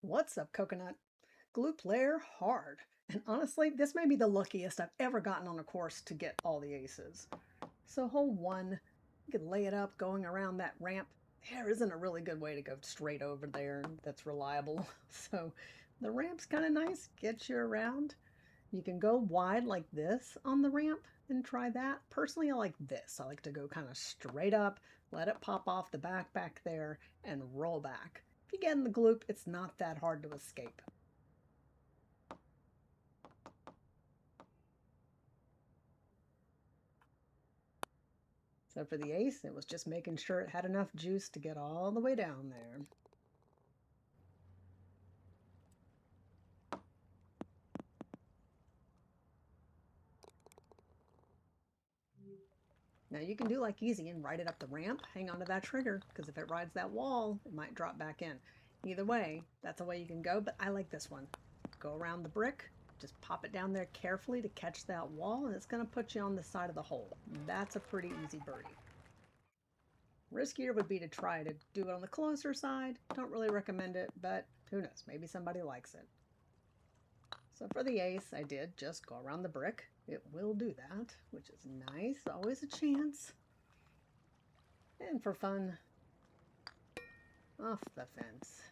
What's up, coconut? Gloop Lair hard. And honestly, this may be the luckiest I've ever gotten on a course to get all the aces. So hole one, you can lay it up going around that ramp. There isn't a really good way to go straight over there that's reliable. So the ramp's kind of nice, gets you around. You can go wide like this on the ramp and try that. Personally, I like this. I like to go kind of straight up, let it pop off the back there, and roll back. If you get in the gloop, it's not that hard to escape. So for the ace, it was just making sure it had enough juice to get all the way down there. Now you can do like easy and ride it up the ramp, hang on to that trigger, because if it rides that wall, it might drop back in. Either way, that's a way you can go, but I like this one. Go around the brick, just pop it down there carefully to catch that wall, and it's going to put you on the side of the hole. That's a pretty easy birdie. Riskier would be to try to do it on the closer side. Don't really recommend it, but who knows, maybe somebody likes it. So for the ace, I did just go around the brick. It will do that, which is nice. Always a chance. And for fun, off the fence.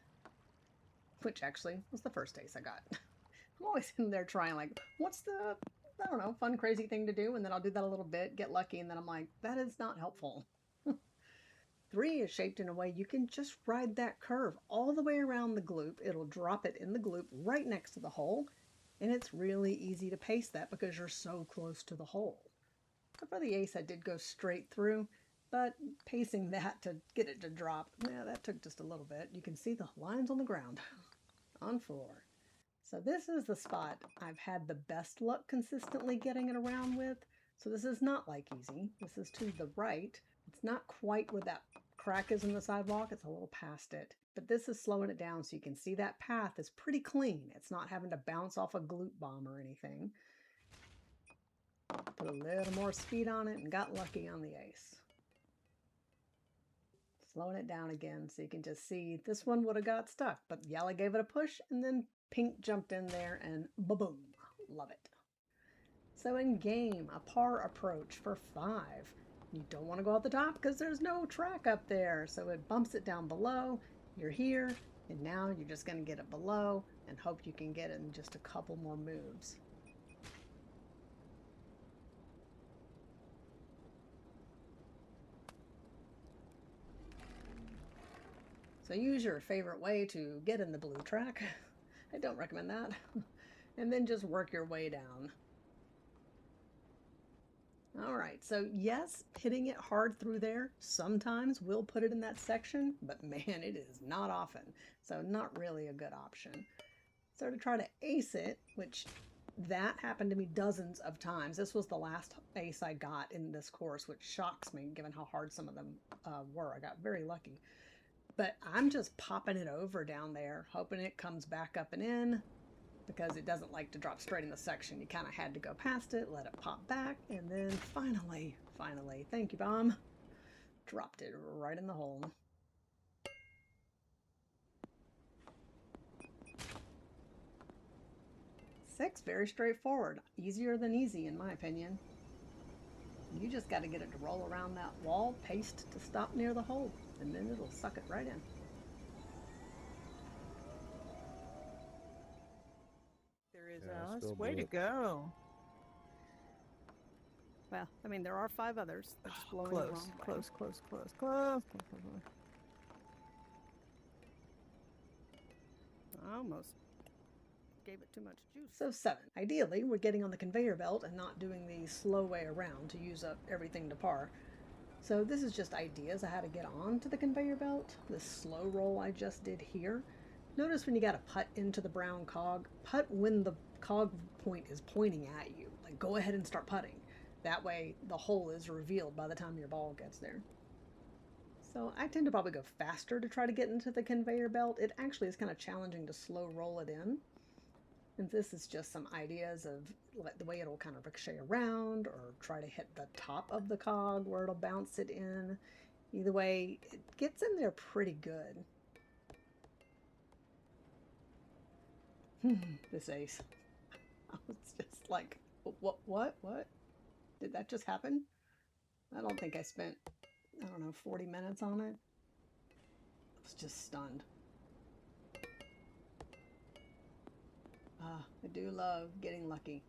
Which actually was the first ace I got. I'm always in there trying like, what's the, I don't know, fun, crazy thing to do? And then I'll do that a little bit, get lucky, and then I'm like, that is not helpful. 3 is shaped in a way you can just ride that curve all the way around the gloop. It'll drop it in the gloop right next to the hole. And it's really easy to pace that because you're so close to the hole. So for the ace, I did go straight through, but pacing that to get it to drop, yeah, that took just a little bit. You can see the lines on the ground on 4. So this is the spot I've had the best luck consistently getting it around with. So this is not like easy. This is to the right. It's not quite where that crack is in the sidewalk. It's a little past it. But this is slowing it down so you can see that path is pretty clean. It's not having to bounce off a gloop bomb or anything. Put a little more speed on it and got lucky on the ace. Slowing it down again so you can just see this one would have got stuck, but yellow gave it a push and then pink jumped in there and ba-boom. Love it. So in game, a par approach for 5. You don't want to go out the top because there's no track up there, so it bumps it down below. You're here, and now you're just going to get it below and hope you can get it in just a couple more moves. So use your favorite way to get in the blue track. I don't recommend that. And then just work your way down. All right, so yes, hitting it hard through there sometimes will put it in that section, but man, it is not often. So not really a good option. So to try to ace it, which that happened to me dozens of times. This was the last ace I got in this course, which shocks me given how hard some of them were. I got very lucky. But I'm just popping it over down there, hoping it comes back up and in, because it doesn't like to drop straight in the section. You kind of had to go past it, let it pop back, and then finally, thank you, bomb, dropped it right in the hole. 6, very straightforward. Easier than easy, in my opinion. You just got to get it to roll around that wall, paced to stop near the hole, and then it'll suck it right in. There is Yeah, Alice. still Way to blue. go. Well, I mean, there are 5 others. They're just blowing the Close, wrong way. close, close, close, close. Almost gave it too much juice. So 7. Ideally, we're getting on the conveyor belt and not doing the slow way around to use up everything to par. So this is just ideas of how to get onto the conveyor belt. This slow roll I just did here. Notice when you got to putt into the brown cog, putt when the cog point is pointing at you. Like, go ahead and start putting. That way the hole is revealed by the time your ball gets there. So I tend to probably go faster to try to get into the conveyor belt. It actually is kind of challenging to slow roll it in. And this is just some ideas of the way it'll kind of ricochet around, or try to hit the top of the cog where it'll bounce it in. Either way, it gets in there pretty good. This ace. I was just like, what? Did that just happen? I don't think I spent, I don't know, 40 minutes on it. I was just stunned. I do love getting lucky.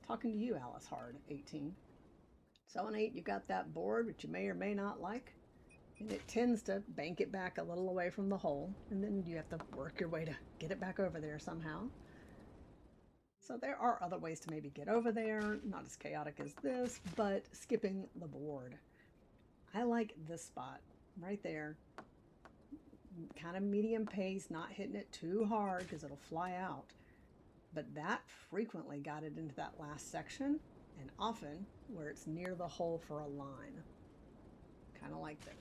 Talking to you, Alice Hard, 18. 7-8, you got that board, which you may or may not like. And it tends to bank it back a little away from the hole. And then you have to work your way to get it back over there somehow. So there are other ways to maybe get over there. Not as chaotic as this, but skipping the board. I like this spot right there. Kind of medium pace, not hitting it too hard because it'll fly out. But that frequently got it into that last section, and often where it's near the hole for a line. Kind of like this.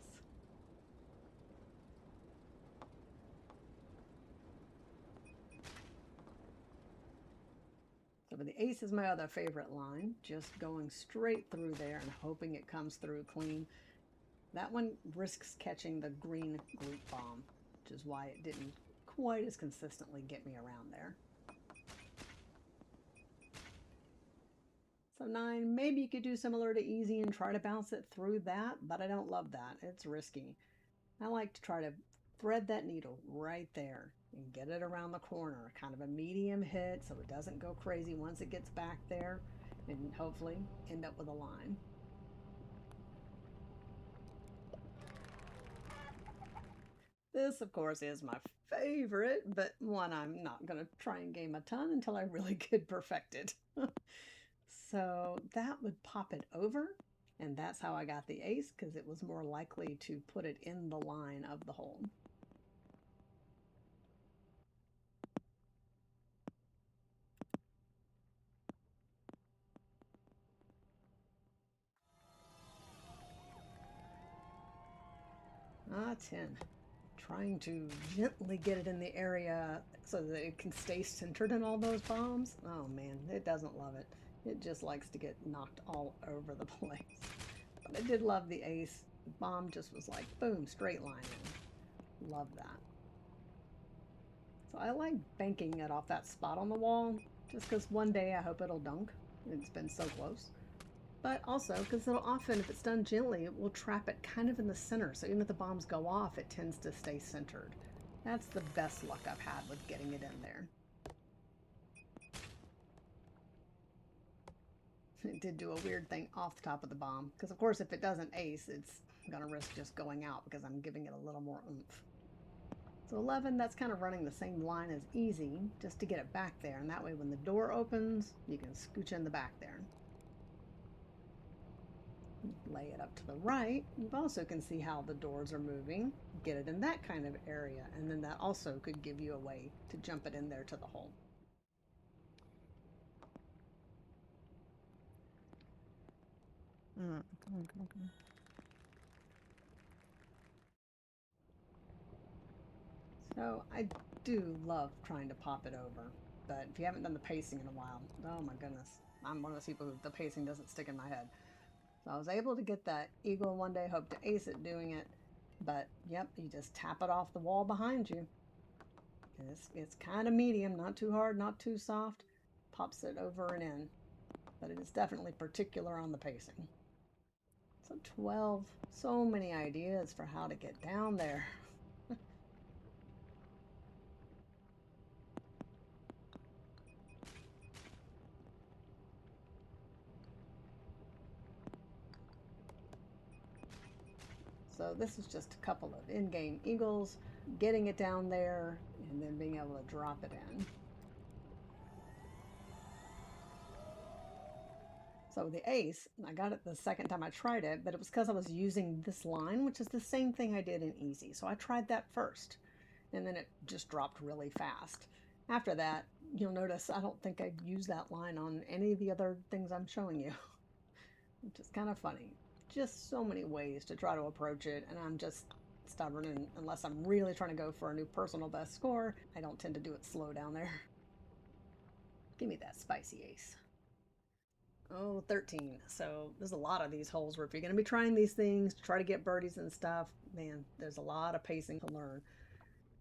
So the ace is my other favorite line, just going straight through there and hoping it comes through clean. That one risks catching the green Gloop bomb, which is why it didn't quite as consistently get me around there. So 9, maybe you could do similar to easy and try to bounce it through that, but I don't love that. It's risky. I like to try to thread that needle right there and get it around the corner, kind of a medium hit so it doesn't go crazy once it gets back there, and hopefully end up with a line. This, of course, is my favorite, but one I'm not going to try and game a ton until I really could perfect it. So that would pop it over, and that's how I got the ace, because it was more likely to put it in the line of the hole. Ah, 10. Trying to gently get it in the area so that it can stay centered in all those bombs. Oh man, it doesn't love it. It just likes to get knocked all over the place. But I did love the ace. The bomb just was like, boom, straight line in. Love that. So I like banking it off that spot on the wall, just because one day I hope it'll dunk. It's been so close. But also, because it'll often, if it's done gently, it will trap it kind of in the center. So even if the bombs go off, it tends to stay centered. That's the best luck I've had with getting it in there. It did do a weird thing off the top of the bomb. Because of course, if it doesn't ace, it's going to risk just going out because I'm giving it a little more oomph. So 11, that's kind of running the same line as easy, just to get it back there. And that way when the door opens, you can scooch in the back there. Lay it up to the right. You also can see how the doors are moving. Get it in that kind of area, and then that also could give you a way to jump it in there to the hole. Come on. So I do love trying to pop it over, but if you haven't done the pacing in a while, oh my goodness, I'm one of those people who the pacing doesn't stick in my head. So I was able to get that eagle one day, hope to ace it doing it, but yep, you just tap it off the wall behind you. And it's kind of medium, not too hard, not too soft. Pops it over and in, but it is definitely particular on the pacing. So 12, so many ideas for how to get down there. So this is just a couple of in-game eagles, getting it down there, and then being able to drop it in. So the ace, I got it the second time I tried it, but it was because I was using this line, which is the same thing I did in easy. So I tried that first, and then it just dropped really fast. After that, you'll notice I don't think I'd use that line on any of the other things I'm showing you, which is kind of funny. Just so many ways to try to approach it, and I'm just stubborn, and unless I'm really trying to go for a new personal best score, I don't tend to do it slow down there. Give me that spicy ace. Oh, 13. So there's a lot of these holes where if you're going to be trying these things to try to get birdies and stuff, man, there's a lot of pacing to learn.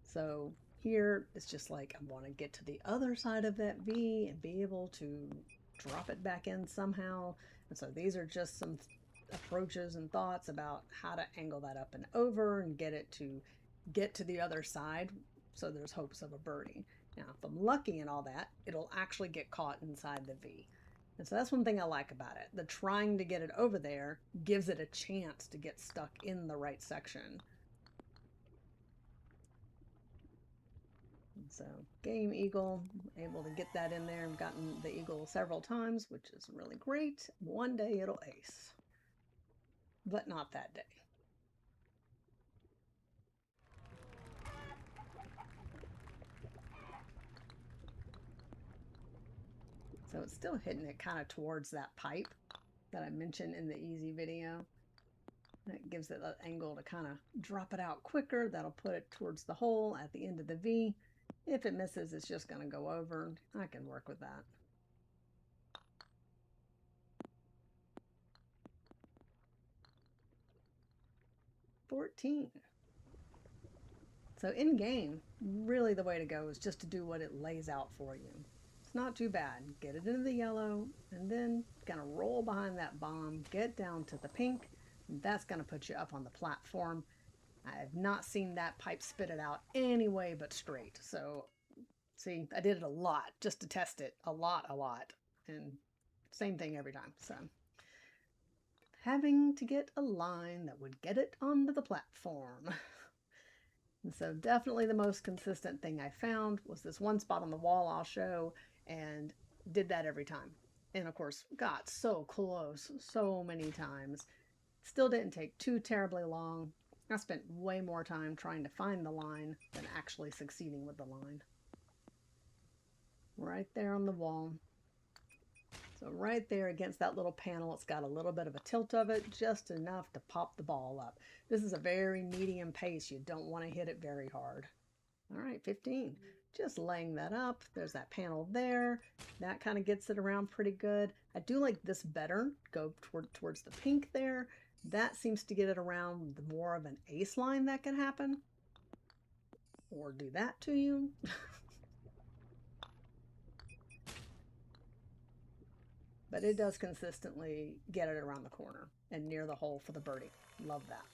So Here, it's just like I want to get to the other side of that V and be able to drop it back in somehow. And so these are just some approaches and thoughts about how to angle that up and over and get it to get to the other side so there's hopes of a birdie. Now, if I'm lucky and all that, it'll actually get caught inside the V. And so that's one thing I like about it. The trying to get it over there gives it a chance to get stuck in the right section. And so game eagle, able to get that in there. I've gotten the eagle several times, which is really great. One day it'll ace, but not that day. So it's still hitting it kind of towards that pipe that I mentioned in the easy video. That gives it that angle to kind of drop it out quicker. That'll put it towards the hole at the end of the V. If it misses, it's just going to go over. I can work with that. $14. So in game, really the way to go is just to do what it lays out for you. It's not too bad. Get it into the yellow and then kind of roll behind that bomb, get down to the pink. And that's going to put you up on the platform. I have not seen that pipe spit it out any way but straight. So see, I did it a lot just to test it. A lot. And same thing every time. So having to get a line that would get it onto the platform. And so definitely the most consistent thing I found was this one spot on the wall I'll show, and did that every time. And of course, got so close so many times. Still didn't take too terribly long. I spent way more time trying to find the line than actually succeeding with the line. Right there on the wall. So right there against that little panel, it's got a little bit of a tilt of it, just enough to pop the ball up. This is a very medium pace. You don't want to hit it very hard. All right, 15. Just laying that up. There's that panel there. That kind of gets it around pretty good. I do like this better. Go towards the pink there. That seems to get it around the more of an ace line that can happen. Or do that to you. But it does consistently get it around the corner and near the hole for the birdie. Love that.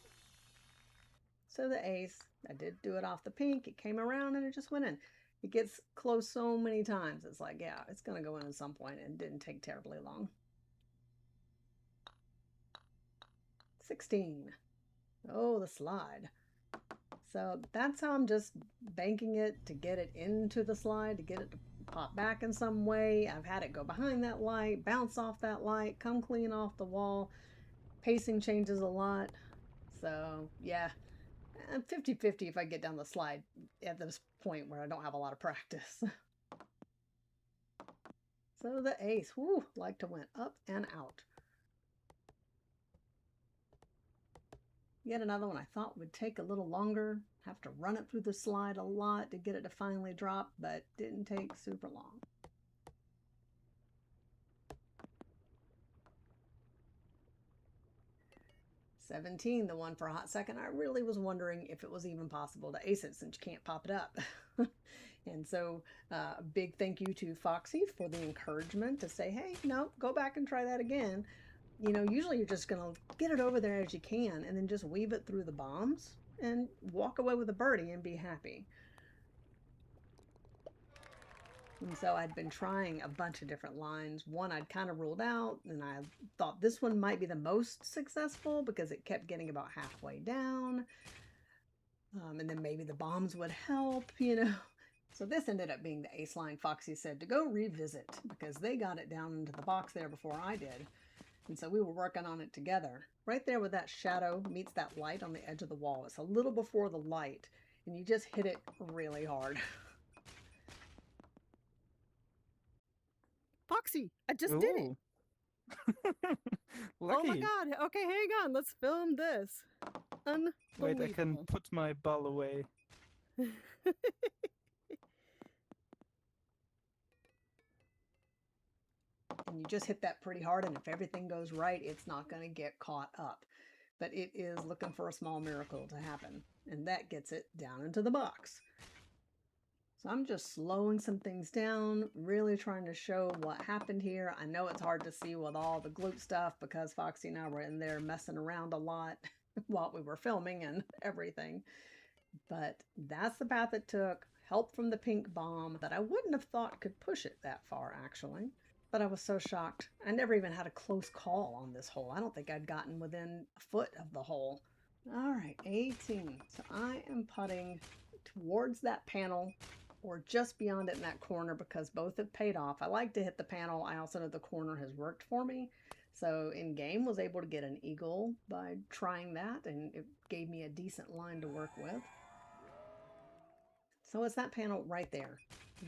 So the ace, I did do it off the pink. It came around and it just went in. It gets close so many times. It's like, yeah, it's going to go in at some point, and it didn't take terribly long. 16. Oh, the slide. So that's how I'm just banking it to get it into the slide, to get it to pop back in some way. I've had it go behind that light, bounce off that light, come clean off the wall. Pacing changes a lot. So yeah, 50-50 if I get down the slide at this point where I don't have a lot of practice. So the ace, whoo, like to went up and out. Yet another one I thought would take a little longer. Have to run it through the slide a lot to get it to finally drop, but didn't take super long. $17, the one for a hot second. I really was wondering if it was even possible to ace it since you can't pop it up. And so a big thank you to Foxy for the encouragement to say, hey, no, go back and try that again. You know, usually you're just going to get it over there as you can and then just weave it through the bombs and walk away with a birdie and be happy. And so I'd been trying a bunch of different lines. One I'd kind of ruled out, and I thought this one might be the most successful because it kept getting about halfway down. And then maybe the bombs would help, you know. So this ended up being the ace line Foxy said to go revisit because they got it down into the box there before I did. And so we were working on it together. Right there where that shadow meets that light on the edge of the wall. It's a little before the light, and you just hit it really hard. Foxy, I just did it. Lucky. Oh my god. Okay, hang on. Let's film this. Unbelievable. Wait, I can put my ball away. And you just hit that pretty hard, and if everything goes right, it's not going to get caught up. But it is looking for a small miracle to happen, and that gets it down into the box. So I'm just slowing some things down, really trying to show what happened here. I know it's hard to see with all the Gloop stuff because Foxy and I were in there messing around a lot while we were filming and everything. But that's the path it took. Help from the pink bomb that I wouldn't have thought could push it that far, actually. But I was so shocked. I never even had a close call on this hole. I don't think I'd gotten within a foot of the hole. All right, 18. So I am putting towards that panel or just beyond it in that corner because both have paid off. I like to hit the panel. I also know the corner has worked for me. So in game was able to get an eagle by trying that, and it gave me a decent line to work with. So it's that panel right there,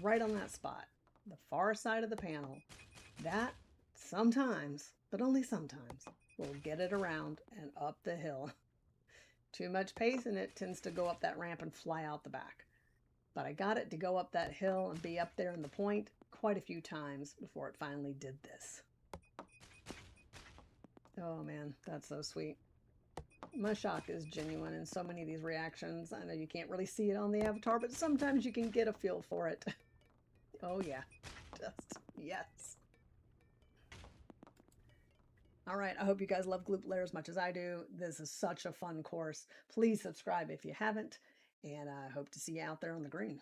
right on that spot, the far side of the panel. That sometimes, but only sometimes, will get it around and up the hill. Too much pace and it tends to go up that ramp and fly out the back. But I got it to go up that hill and be up there in the point quite a few times before it finally did this. Oh man, that's so sweet. My shock is genuine in so many of these reactions. I know you can't really see it on the avatar, but sometimes you can get a feel for it. Oh yeah, just yes. All right, I hope you guys love Gloop Lair as much as I do. This is such a fun course. Please subscribe if you haven't, and I hope to see you out there on the green.